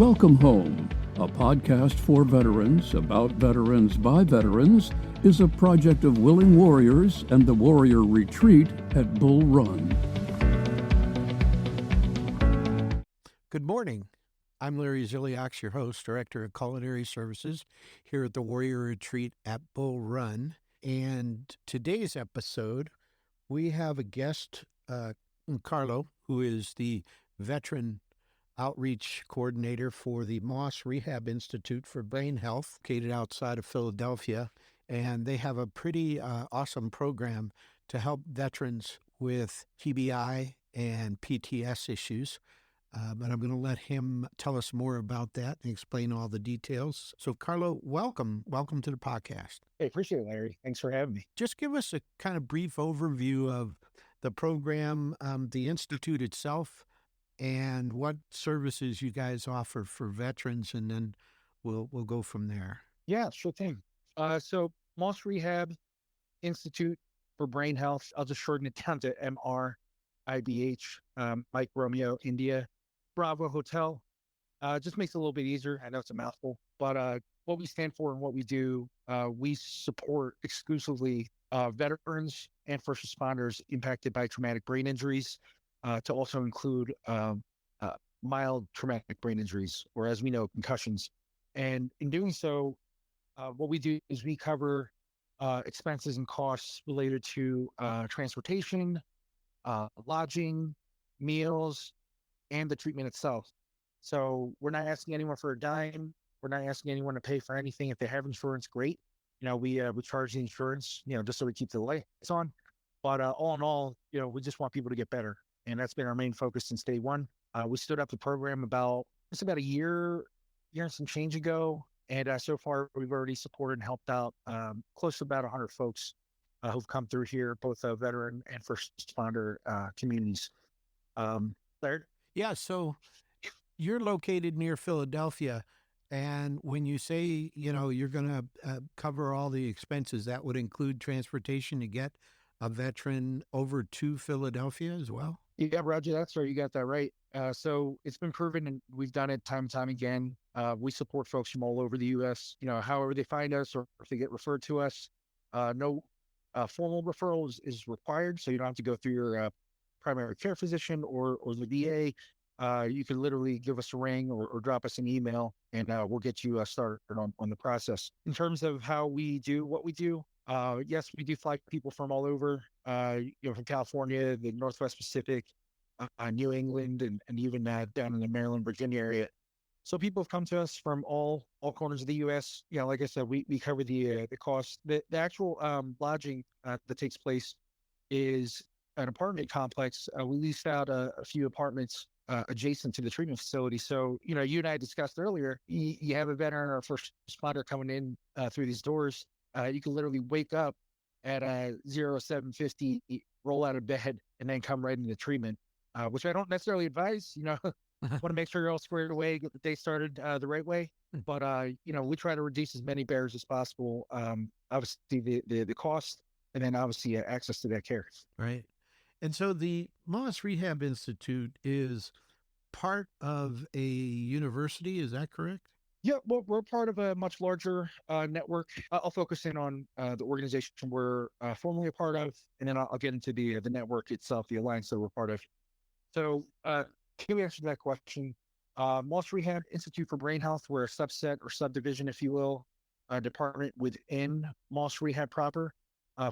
Welcome Home, a podcast for veterans, about veterans by veterans, is a project of Willing Warriors and the Warrior Retreat at Bull Run. Good morning. I'm Larry Ziliak, your host, Director of Culinary Services here at the Warrior Retreat at Bull Run. And today's episode, we have a guest, Carlo, who is the veteran outreach coordinator for the MossRehab Institute for Brain Health, located outside of Philadelphia. And they have a pretty awesome program to help veterans with TBI and PTS issues. But I'm going to let him tell us more about that and explain all the details. So, Carlo, welcome. Welcome to the podcast. Hey, appreciate it, Larry. Thanks for having me. Just give us a kind of brief overview of the program, the Institute itself, and what services you guys offer for veterans, and then we'll go from there. Yeah, sure thing. So MossRehab Institute for Brain Health, I'll just shorten it down to MRIBH, Mike Romeo, India, Bravo Hotel. Just makes it a little bit easier. I know it's a mouthful, but what we stand for and what we do, we support exclusively veterans and first responders impacted by traumatic brain injuries, to also include mild traumatic brain injuries, or as we know, concussions. And in doing so, what we do is we cover expenses and costs related to transportation, lodging, meals, and the treatment itself. So we're not asking anyone for a dime. We're not asking anyone to pay for anything. If they have insurance, great. We charge the insurance, just so we keep the lights on. But all in all, we just want people to get better. And that's been our main focus since day one. We stood up the program about a year and some change ago. And so far, we've already supported and helped out close to about 100 folks who've come through here, both veteran and first responder communities. Larry? Yeah, so you're located near Philadelphia. And when you say, you're going to cover all the expenses, that would include transportation to get a veteran over to Philadelphia as well? Yeah, Roger, that's right. You got that right. So it's been proven, and we've done it time and time again. We support folks from all over the U.S., however they find us or if they get referred to us. No formal referral is required, so you don't have to go through your primary care physician or the VA. You can literally give us a ring or drop us an email, and we'll get you started on the process. In terms of how we do what we do, yes, we do fly people from all over, from California, the Northwest Pacific, New England, and even down in the Maryland, Virginia area. So people have come to us from all corners of the U.S. Like I said, we cover the cost. The actual lodging that takes place is an apartment complex. We leased out a few apartments adjacent to the treatment facility. So, you and I discussed earlier, you have a veteran or a first responder coming in through these doors. You can literally wake up at 07:50, roll out of bed, and then come right into treatment, which I don't necessarily advise. Want to make sure you're all squared away, get the day started the right way. But, we try to reduce as many barriers as possible. Obviously, the cost, and then obviously access to that care. Right. And so the MossRehab Institute is part of a university, is that correct? Yeah, well, we're part of a much larger network. I'll focus in on the organization we're formerly a part of, and then I'll get into the network itself, the alliance that we're part of. So, can we answer that question? MossRehab Institute for Brain Health, we're a subset or subdivision, if you will, a department within MossRehab proper.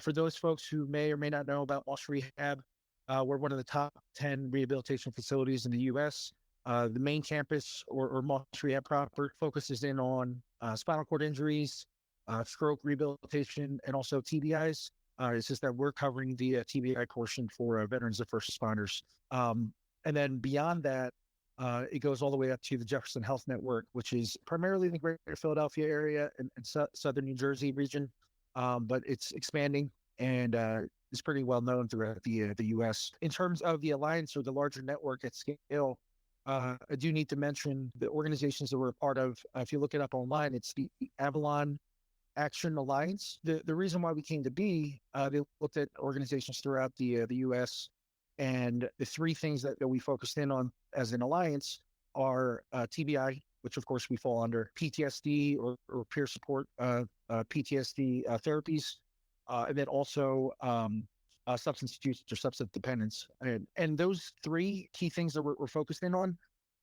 For those folks who may or may not know about MossRehab, we're one of the top 10 rehabilitation facilities in the U.S. The main campus or MossRehab proper focuses in on spinal cord injuries, stroke rehabilitation, and also TBIs. It's just that we're covering the TBI portion for veterans and first responders. And then beyond that, it goes all the way up to the Jefferson Health Network, which is primarily in the greater Philadelphia area and southern New Jersey region. But it's expanding and is pretty well known throughout the U.S. In terms of the alliance or the larger network at scale, I do need to mention the organizations that we're a part of. If you look it up online, it's the Avalon Action Alliance. The reason why we came to be, they looked at organizations throughout the U.S. And the three things that we focused in on as an alliance are TBI, which of course we fall under PTSD or peer support, PTSD therapies, and then also substance use or substance dependence. And those three key things that we're focused in on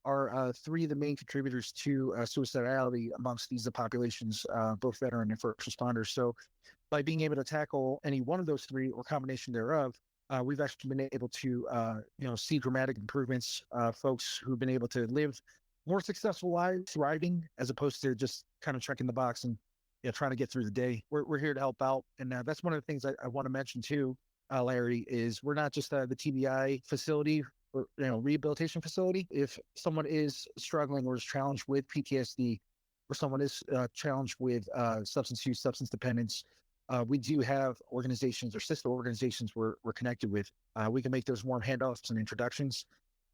are three of the main contributors to suicidality amongst these populations, both veteran and first responders. So by being able to tackle any one of those three or combination thereof, we've actually been able to, see dramatic improvements. Folks who've been able to live more successful lives, thriving, as opposed to just kind of checking the box and trying to get through the day. We're here to help out, and that's one of the things I want to mention too, Larry. Is we're not just the TBI facility or rehabilitation facility. If someone is struggling or is challenged with PTSD, or someone is challenged with substance use, substance dependence, we do have organizations or sister organizations we're connected with. We can make those warm handoffs and introductions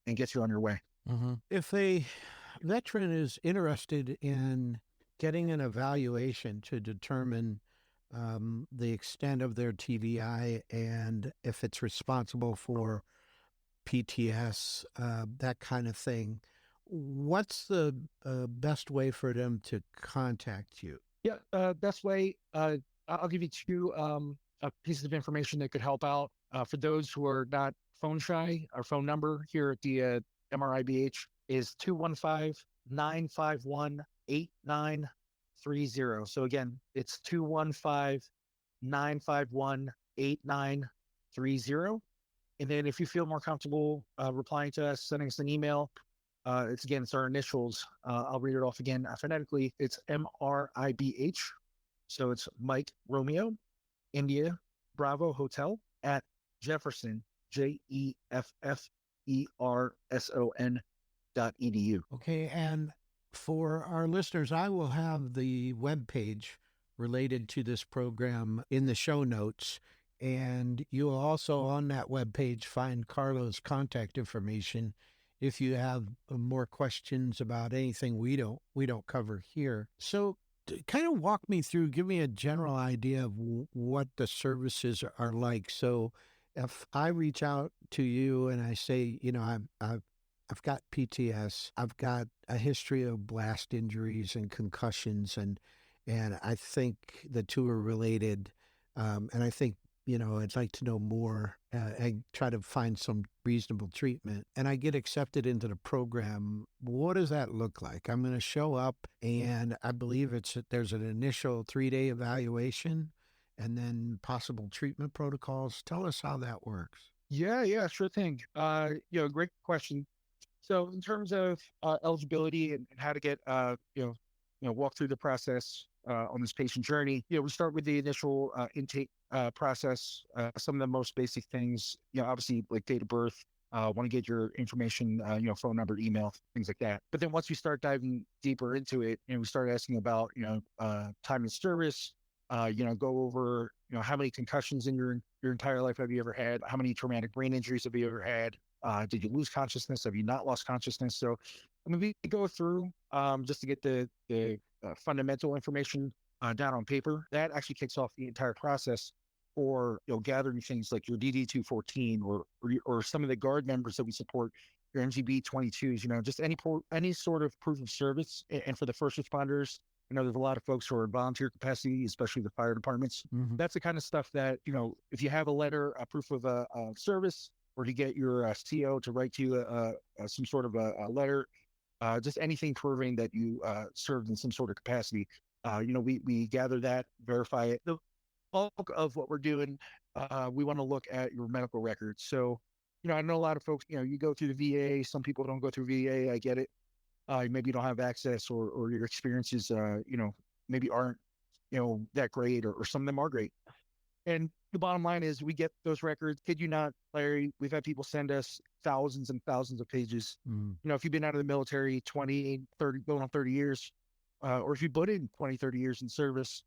and get you on your way. Mm-hmm. If a veteran is interested in getting an evaluation to determine the extent of their TBI and if it's responsible for PTS, that kind of thing, what's the best way for them to contact you? Yeah, best way, I'll give you two pieces of information that could help out. For those who are not phone shy, our phone number here at the MRIBH is 215-951-8930. So again, it's 215-951-8930. And then if you feel more comfortable replying to us, sending us an email, it's our initials. I'll read it off again phonetically. It's MRIBH. So it's Mike Romeo, India, Bravo Hotel at Jefferson, JEFFERSON.edu. Okay. And for our listeners, I will have the webpage related to this program in the show notes. And you'll also on that webpage find Carlo's contact information if you have more questions about anything we don't cover here. So kind of walk me through, give me a general idea of what the services are like. So if I reach out to you and I say, I've got PTS, I've got a history of blast injuries and concussions, and I think the two are related, and I think I'd like to know more and try to find some reasonable treatment, and I get accepted into the program. What does that look like? I'm going to show up, and I believe there's an initial 3-day evaluation and then possible treatment protocols. Tell us how that works. Yeah, sure thing. Great question. So in terms of eligibility and how to get, walk through the process on this patient journey, we start with the initial intake process. Some of the most basic things, obviously like date of birth, want to get your information, phone number, email, things like that. But then once we start diving deeper into it, we start asking about, time in service, go over, how many concussions in your entire life have you ever had? How many traumatic brain injuries have you ever had? Did you lose consciousness? Have you not lost consciousness? So, we go through just to get the fundamental information down on paper. That actually kicks off the entire process for gathering things like your DD-214 or some of the guard members that we support, your NGB-22s. Just any sort of proof of service. And for the first responders, there's a lot of folks who are in volunteer capacity, especially the fire departments. Mm-hmm. That's the kind of stuff that if you have a letter, a proof of service, or to get your CO to write to you some sort of a letter, just anything proving that you served in some sort of capacity. We gather that, verify it. The bulk of what we're doing, we want to look at your medical records. So, I know a lot of folks, you go through the VA. Some people don't go through VA. I get it. Maybe you don't have access or your experiences, maybe aren't, that great or some of them are great. And the bottom line is we get those records. Kid you not, Larry, we've had people send us thousands and thousands of pages. Mm. If you've been out of the military 20, 30, going on 30 years, or if you put in 20, 30 years in service,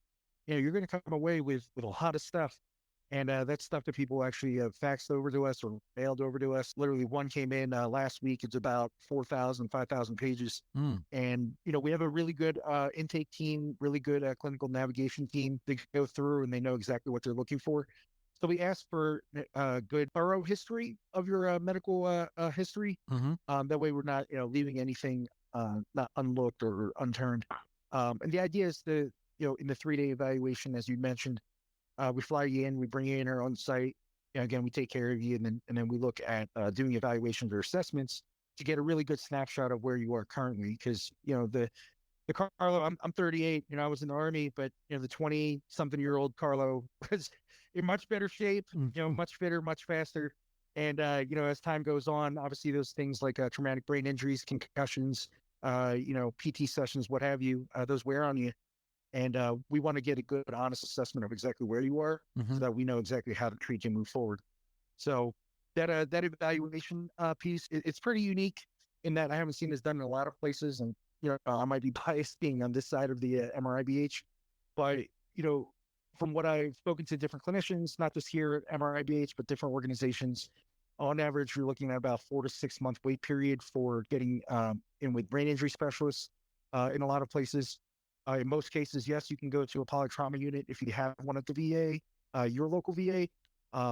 you're going to come away with a lot of stuff. And that's stuff that people actually faxed over to us or mailed over to us. Literally one came in last week. It's about 4,000, 5,000 pages. Mm. And, we have a really good intake team, really good clinical navigation team. They go through and they know exactly what they're looking for. So we ask for a good, thorough history of your medical history. That way, we're not leaving anything not unlooked or unturned. And the idea is to in the 3-day evaluation, as you mentioned, we fly you in, we bring you in our own site. Again, we take care of you, and then we look at doing evaluations or assessments to get a really good snapshot of where you are currently. Because the Carlo, I'm 38. I was in the Army, but the 20-something-year-old Carlo was in much better shape. Much fitter, much faster. And as time goes on, obviously those things like traumatic brain injuries, concussions, PT sessions, what have you, those wear on you. And we want to get a good, honest assessment of exactly where you are, so that we know exactly how to treat you and move forward. So that evaluation piece, it's pretty unique in that I haven't seen this done in a lot of places, and I might be biased being on this side of the MRIBH, but from what I've spoken to different clinicians, not just here at MRIBH, but different organizations, on average, you're looking at about 4 to 6 month wait period for getting in with brain injury specialists in a lot of places. In most cases, yes, you can go to a polytrauma unit if you have one at the VA, your local VA.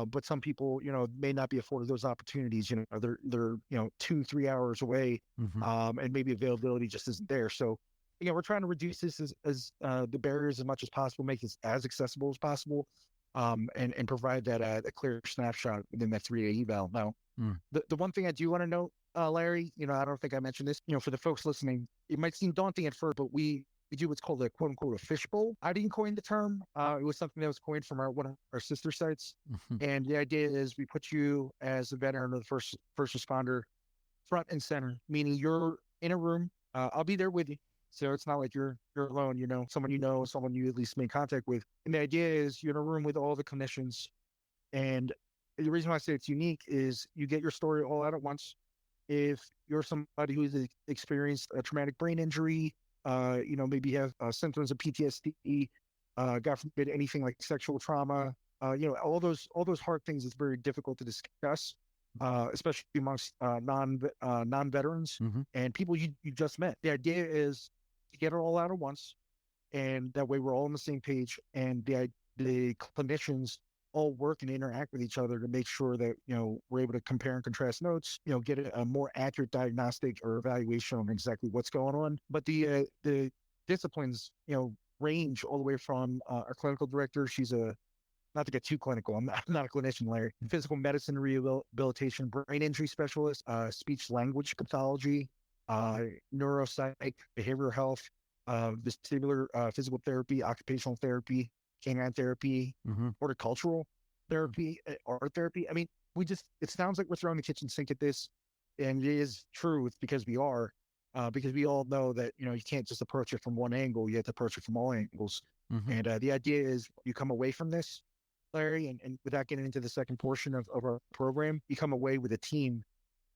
But some people, may not be afforded those opportunities. They're 2-3 hours away, and maybe availability just isn't there. So, we're trying to reduce this as the barriers as much as possible, make this as accessible as possible, and provide that a clear snapshot within that 3-day eval. Now, the one thing I do want to note, Larry, I don't think I mentioned this. For the folks listening, it might seem daunting at first, but we do what's called a quote unquote a fishbowl. I didn't coin the term. It was something that was coined from one of our sister sites. And the idea is we put you as a veteran or the first responder front and center, meaning you're in a room. I'll be there with you. So it's not like you're alone, someone you at least made contact with. And the idea is you're in a room with all the clinicians. And the reason why I say it's unique is you get your story all out at once. If you're somebody who's experienced a traumatic brain injury, maybe you have symptoms of PTSD, God forbid, anything like sexual trauma, all those hard things is very difficult to discuss, especially amongst non-veterans and people you just met. The idea is to get it all out at once, and that way we're all on the same page, and the clinicians all work and interact with each other to make sure that we're able to compare and contrast notes, get a more accurate diagnostic or evaluation on exactly what's going on. But the disciplines range all the way from our clinical director. She's not to get too clinical, I'm not a clinician, Larry. Physical medicine rehabilitation, brain injury specialist, speech language pathology, neuropsych, behavioral health, vestibular physical therapy, occupational therapy, canine therapy, horticultural therapy, art therapy. I mean, it sounds like we're throwing the kitchen sink at this, and it is true. It's because we are, because we all know that, you can't just approach it from one angle. You have to approach it from all angles. And the idea is you come away from this, Larry, and without getting into the second portion of our program, you come away with a team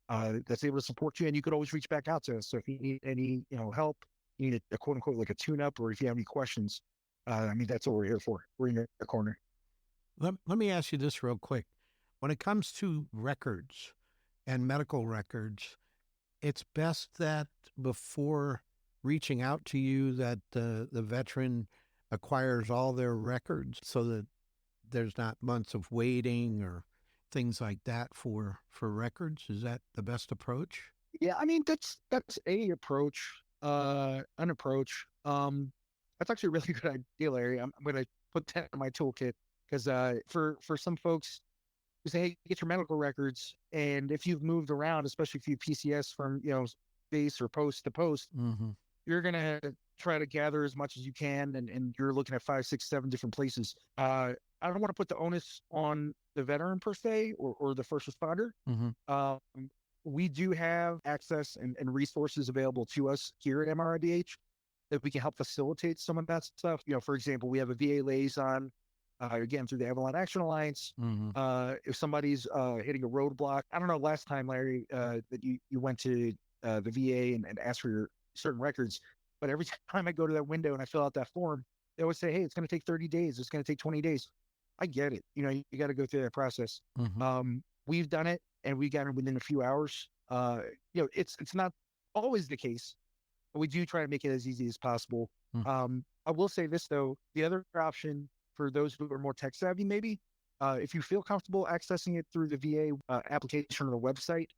that's able to support you, and you could always reach back out to us. So if you need any, help, you need a quote unquote, like a tune-up, or if you have any questions, that's what we're here for. We're in your corner. Let me ask you this real quick. When it comes to records and medical records, it's best that before reaching out to you that the veteran acquires all their records so that there's not months of waiting or things like that for records. Is that the best approach? Yeah, that's a approach, an approach. That's actually a really good idea, Larry. I'm going to put that in my toolkit, because for some folks who say, hey, get your medical records, and if you've moved around, especially if you PCS from base or post to post, you're going to try to gather as much as you can, and you're looking at 5, 6, 7 different places. I don't want to put the onus on the veteran per se, or the first responder. We do have access and resources available to us here at MRIBH that we can help facilitate some of that stuff. For example, we have a VA liaison, again, through the Avalon Action Alliance. If somebody's hitting a roadblock, I don't know, last time, Larry, that you went to the VA and asked for your certain records, but every time I go to that window and I fill out that form, they always say, hey, it's going to take 30 days. It's going to take 20 days. I get it. You got to go through that process. We've done it, and we got it within a few hours. It's not always the case, but we do try to make it as easy as possible. I will say this, though. The other option for those who are more tech savvy, maybe, If you feel comfortable accessing it through the VA application or the website,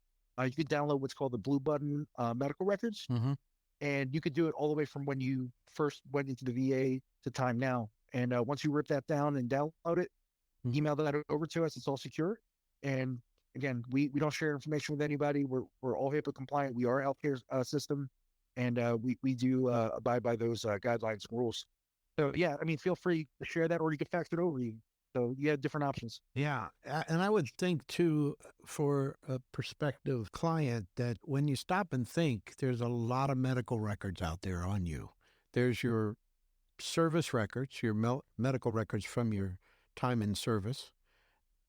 you could download what's called the Blue Button medical records, Mm-hmm. and you could do it all the way from when you first went into the VA to time now. And once you rip that down and download it, email that over to us. It's all secure. And again, we don't share information with anybody. We're all HIPAA compliant. We are a healthcare system, and we do abide by those guidelines and rules. So yeah, I mean, feel free to share that, or you could fax it over. So you have different options. Yeah. And I would think too, for a prospective client, that when you stop and think, there's a lot of medical records out there on you. There's your service records, your medical records from your time in service.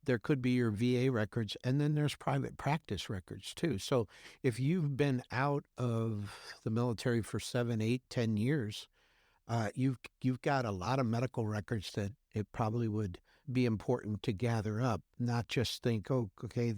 There could be your VA records, and then there's private practice records too. So if you've been out of the military for 7, 8, 10 years, you've got a lot of medical records that it probably would be important to gather up, not just think, oh, okay,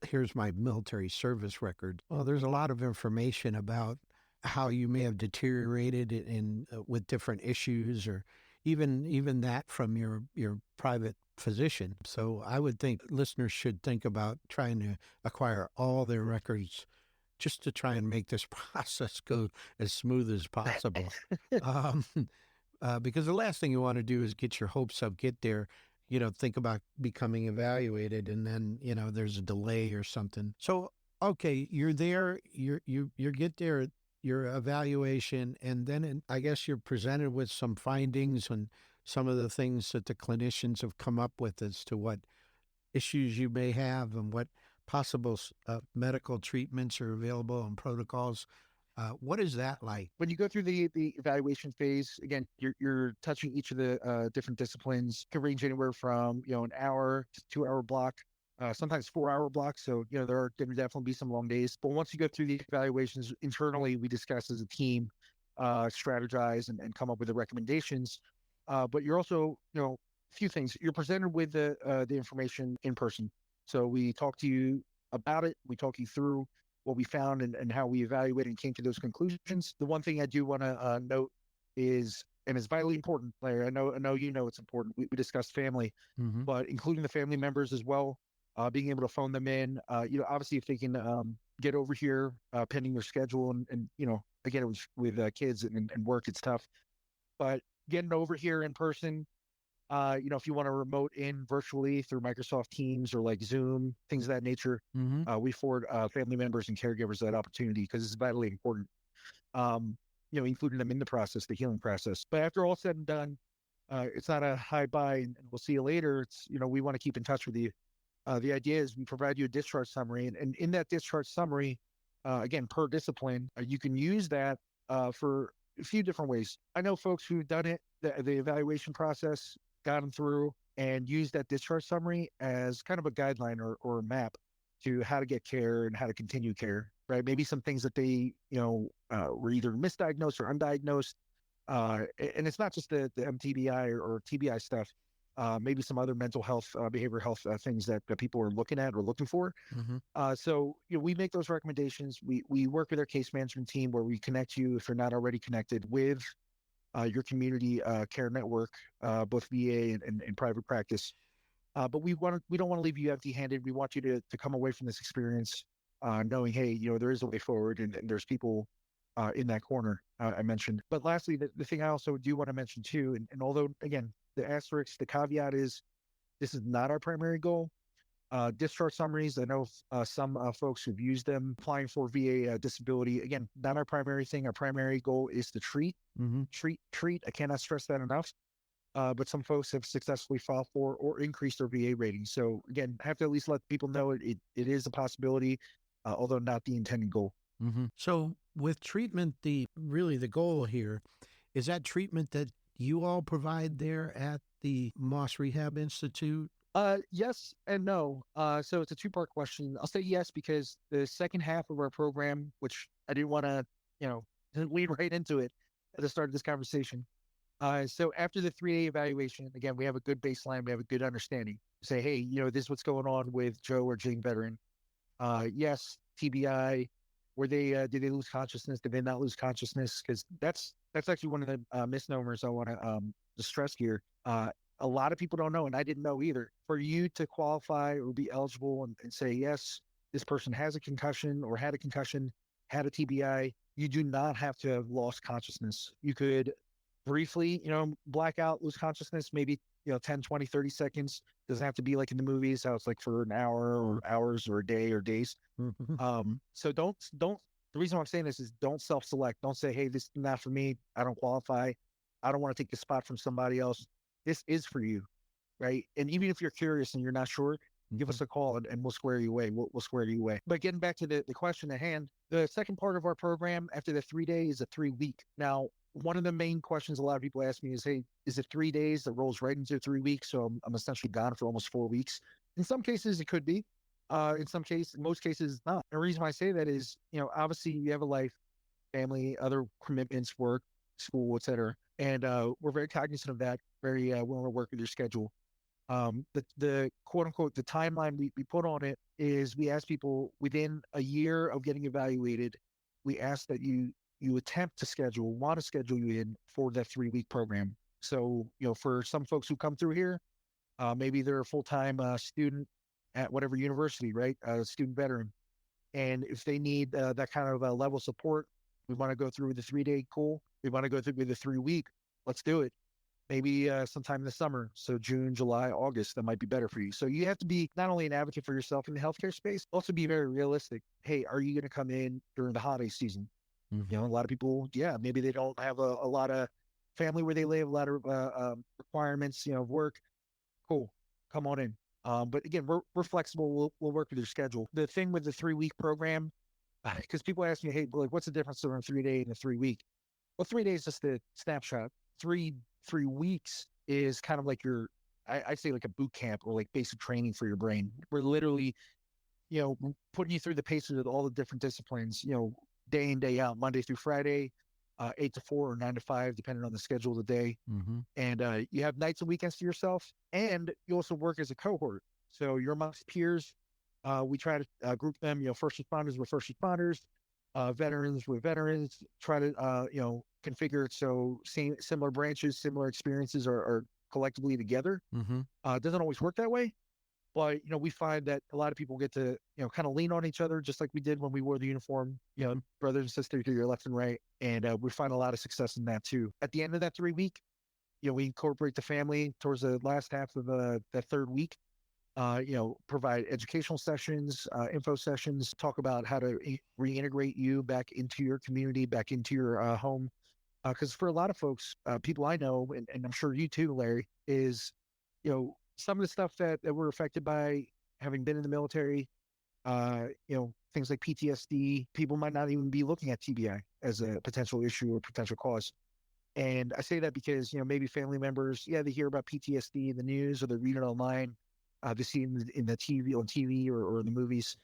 here's my military service record. Well, there's a lot of information about how you may have deteriorated in with different issues, or even that from your private physician. So I would think listeners should think about trying to acquire all their records just to try and make this process go as smooth as possible. Because the last thing you want to do is get your hopes up, get there, think about becoming evaluated, and then, there's a delay or something. So, okay, you're there, you get there, your evaluation, and then I guess you're presented with some findings and some of the things that the clinicians have come up with as to what issues you may have and what possible medical treatments are available and protocols. What is that like? When you go through the evaluation phase, again, you're touching each of the different disciplines. It can range anywhere from an hour to 2-hour block, sometimes 4-hour blocks. So there are going to definitely be some long days. But once you go through the evaluations internally, we discuss as a team, strategize and come up with the recommendations. But you're also a few things. You're presented with the information in person. So we talk to you about it. We talk you through what we found and how we evaluated and came to those conclusions. The one thing I do want to note is, and it's vitally important, Larry, I know it's important. We discussed family, but including the family members as well, being able to phone them in. Obviously if they can get over here, pending their schedule, and again, it was with kids and work, it's tough. But getting over here in person, if you want to remote in virtually through Microsoft Teams or like Zoom, things of that nature, we afford family members and caregivers that opportunity because it's vitally important, including them in the process, the healing process. But after all said and done, it's not a hi bye and we'll see you later. It's, we want to keep in touch with you. The idea is we provide you a discharge summary, and in that discharge summary, again, per discipline, you can use that for a few different ways. I know folks who've done it, the evaluation process, got them through and used that discharge summary as kind of a guideline or a map to how to get care and how to continue care, right? Maybe some things that they, were either misdiagnosed or undiagnosed. And it's not just the MTBI or TBI stuff. Maybe some other mental health, behavioral health things that people are looking at or looking for. So, we make those recommendations. We work with our case management team where we connect you, if you're not already connected, with your community care network, both VA and private practice. But we don't want to leave you empty-handed. We want you to come away from this experience knowing, hey, there is a way forward, and there's people in that corner I mentioned. But lastly, the thing I also do want to mention too, and although, again, the asterisk, the caveat is this is not our primary goal. Discharge summaries, I know some folks who've used them applying for VA disability. Again, not our primary thing. Our primary goal is to treat. I cannot stress that enough. But some folks have successfully filed for or increased their VA rating. So again, I have to at least let people know it is a possibility, although not the intended goal. So with treatment, the goal here is that treatment that you all provide there at the MossRehab Institute. Yes and no. So it's a two-part question. I'll say yes because the second half of our program, which I didn't want to, lead right into it at the start of this conversation. So after the 3-day evaluation, again, we have a good baseline. We have a good understanding. Say, hey, this is what's going on with Joe or Jane veteran. Yes, TBI. Were they? Did they lose consciousness? Did they not lose consciousness? Because that's actually one of the misnomers I want to stress here. a lot of people don't know, and I didn't know either. For you to qualify or be eligible and say, yes, this person has a concussion or had a concussion, had a TBI, you do not have to have lost consciousness. You could briefly, black out, lose consciousness, maybe, 10, 20, 30 seconds. Doesn't have to be like in the movies, how it's like for an hour or hours or a day or days. So don't, the reason why I'm saying this is don't self-select. Don't say, hey, this is not for me. I don't qualify. I don't want to take the spot from somebody else. This is for you, right? And even if you're curious and you're not sure, give us a call and we'll square you away. We'll square you away. But getting back to the question at hand, the second part of our program after the 3-day is a 3-week. Now, one of the main questions a lot of people ask me is, hey, is it 3 days that rolls right into 3 weeks? So I'm essentially gone for almost 4 weeks. In some cases, it could be. In most cases, not. The reason why I say that is, obviously you have a life, family, other commitments, work, school, etc. And we're very cognizant of that, very willing to work with your schedule. The quote unquote, the timeline we put on it is we ask people within a year of getting evaluated, we ask that you want to schedule you in for that 3-week program. So, for some folks who come through here, maybe they're a full-time student at whatever university, right? Student veteran. And if they need that kind of level of support, we want to go through the 3-day, cool. We want to go through the 3-week. Let's do it. Maybe sometime in the summer. So June, July, August, that might be better for you. So you have to be not only an advocate for yourself in the healthcare space, also be very realistic. Hey, are you going to come in during the holiday season? A lot of people, maybe they don't have a lot of family where they live, a lot of requirements, of work. Cool. Come on in. But again, we're flexible. We'll work with your schedule. The thing with the 3-week program, because people ask me, hey, like, what's the difference between a 3-day and a 3-week? Well, 3 days is just a snapshot. 3 weeks is kind of like I'd say like a boot camp or like basic training for your brain. We're literally, putting you through the paces of all the different disciplines, day in, day out, Monday through Friday, 8 to 4 or 9 to 5, depending on the schedule of the day. And you have nights and weekends to yourself, and you also work as a cohort. So you're amongst peers. We try to group them, first responders with first responders, veterans with veterans, try to, configure it so similar branches, similar experiences are collectively together. It doesn't always work that way. But, we find that a lot of people get to, kind of lean on each other, just like we did when we wore the uniform, brothers and sisters to your left and right. And we find a lot of success in that too. At the end of that 3-week, we incorporate the family towards the last half of that 3rd week, provide educational sessions, info sessions, talk about how to reintegrate you back into your community, back into your home. Because for a lot of folks, people I know, and I'm sure you too, Larry, is, some of the stuff that we're affected by having been in the military, things like PTSD, people might not even be looking at TBI as a potential issue or potential cause. And I say that because, maybe family members, they hear about PTSD in the news or they read it online, they see it in the TV or in the movies.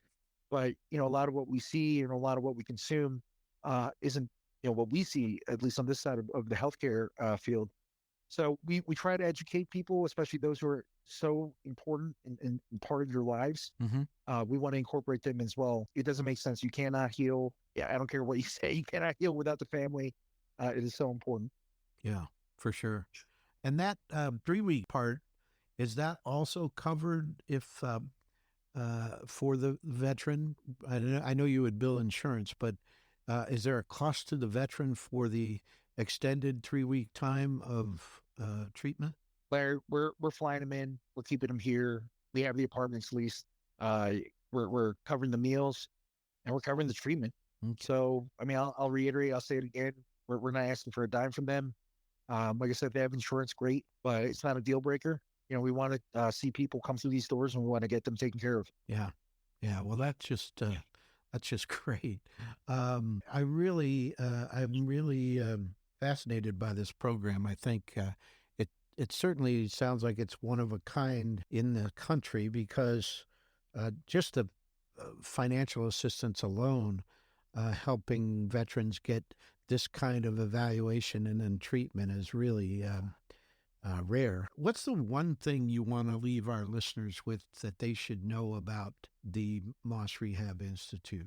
But, a lot of what we see and a lot of what we consume isn't, what we see, at least on this side of the healthcare field. So we try to educate people, especially those who are so important and part of your lives. We want to incorporate them as well. It doesn't make sense. You cannot heal. I don't care what you say. You cannot heal without the family. It is so important. Yeah, for sure. And that 3-week part, is that also covered if for the veteran? I know you would bill insurance, but is there a cost to the veteran for the extended 3-week time of treatment? Larry, we're flying them in. We're keeping them here. We have the apartments leased. We're covering the meals, and we're covering the treatment. Okay. So, I mean, I'll reiterate. I'll say it again. We're not asking for a dime from them. Like I said, if they have insurance, great, but it's not a deal breaker. We want to see people come through these doors, and we want to get them taken care of. Yeah. Well, that's just great. I'm really fascinated by this program. I think it certainly sounds like it's one of a kind in the country, because just the financial assistance alone, helping veterans get this kind of evaluation and then treatment is really rare. What's the one thing you want to leave our listeners with that they should know about the MossRehab Institute?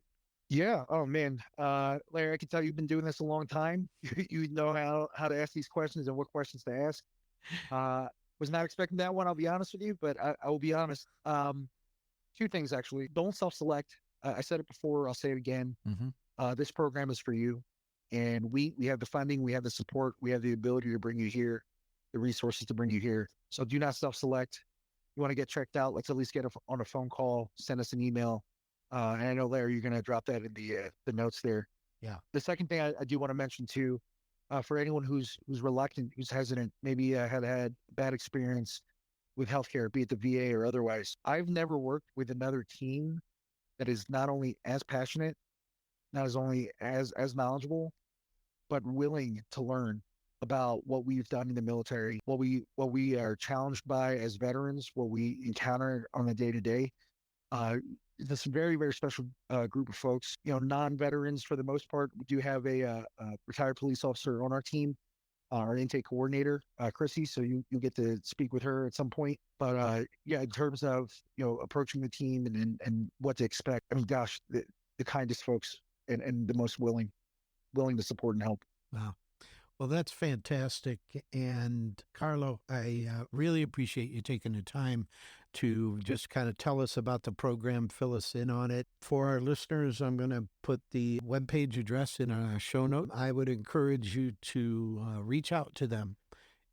Yeah. Oh man, Larry, I can tell you've been doing this a long time. You know how to ask these questions and what questions to ask. Was not expecting that one. I'll be honest with you, but I will be honest. Two things actually. Don't self-select. I said it before. I'll say it again. This program is for you, and we have the funding, we have the support, we have the ability to bring you here, the resources to bring you here. So do not self-select. You want to get checked out? Let's at least get on a phone call. Send us an email. And I know, Larry, you're going to drop that in the notes there. Yeah. The second thing I do want to mention too, for anyone who's reluctant, who's hesitant, maybe had bad experience with healthcare, be it the VA or otherwise. I've never worked with another team that is not only as passionate, not as only as knowledgeable, but willing to learn about what we've done in the military, what we are challenged by as veterans, what we encounter on a day-to-day. This very, very special group of folks, non-veterans for the most part. We do have a retired police officer on our team, our intake coordinator, Chrissy. So you'll get to speak with her at some point. But yeah, in terms of, approaching the team and what to expect, I mean, gosh, the kindest folks and the most willing to support and help. Wow. Well, that's fantastic. And Carlo, I really appreciate you taking the time to just kind of tell us about the program, fill us in on it. For our listeners, I'm going to put the webpage address in a show note. I would encourage you to reach out to them.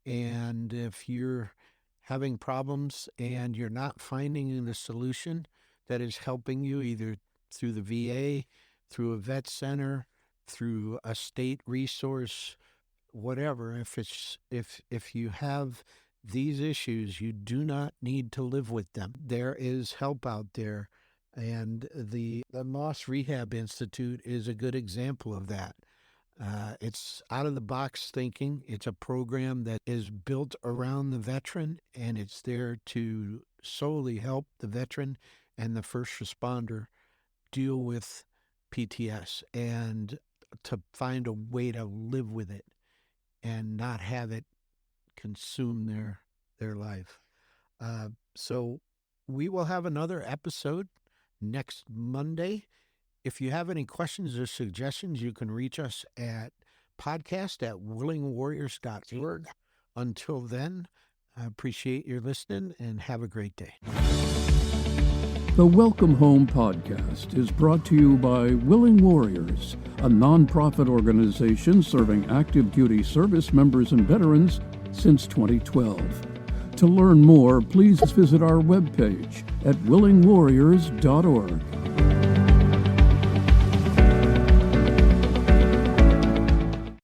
And if you're having problems and you're not finding the solution that is helping you either through the VA, through a vet center, through a state resource, whatever, if you have these issues, you do not need to live with them. There is help out there, and the MossRehab Institute is a good example of that. It's out of the box thinking. It's a program that is built around the veteran, and it's there to solely help the veteran and the first responder deal with PTS and to find a way to live with it and not have it consume their life. So we will have another episode next Monday. If you have any questions or suggestions, you can reach us at podcast@willingwarriors.org. Until then, I appreciate your listening and have a great day. The Welcome Home podcast is brought to you by Willing Warriors, a nonprofit organization serving active duty service members and veterans since 2012. To learn more, please visit our webpage at willingwarriors.org.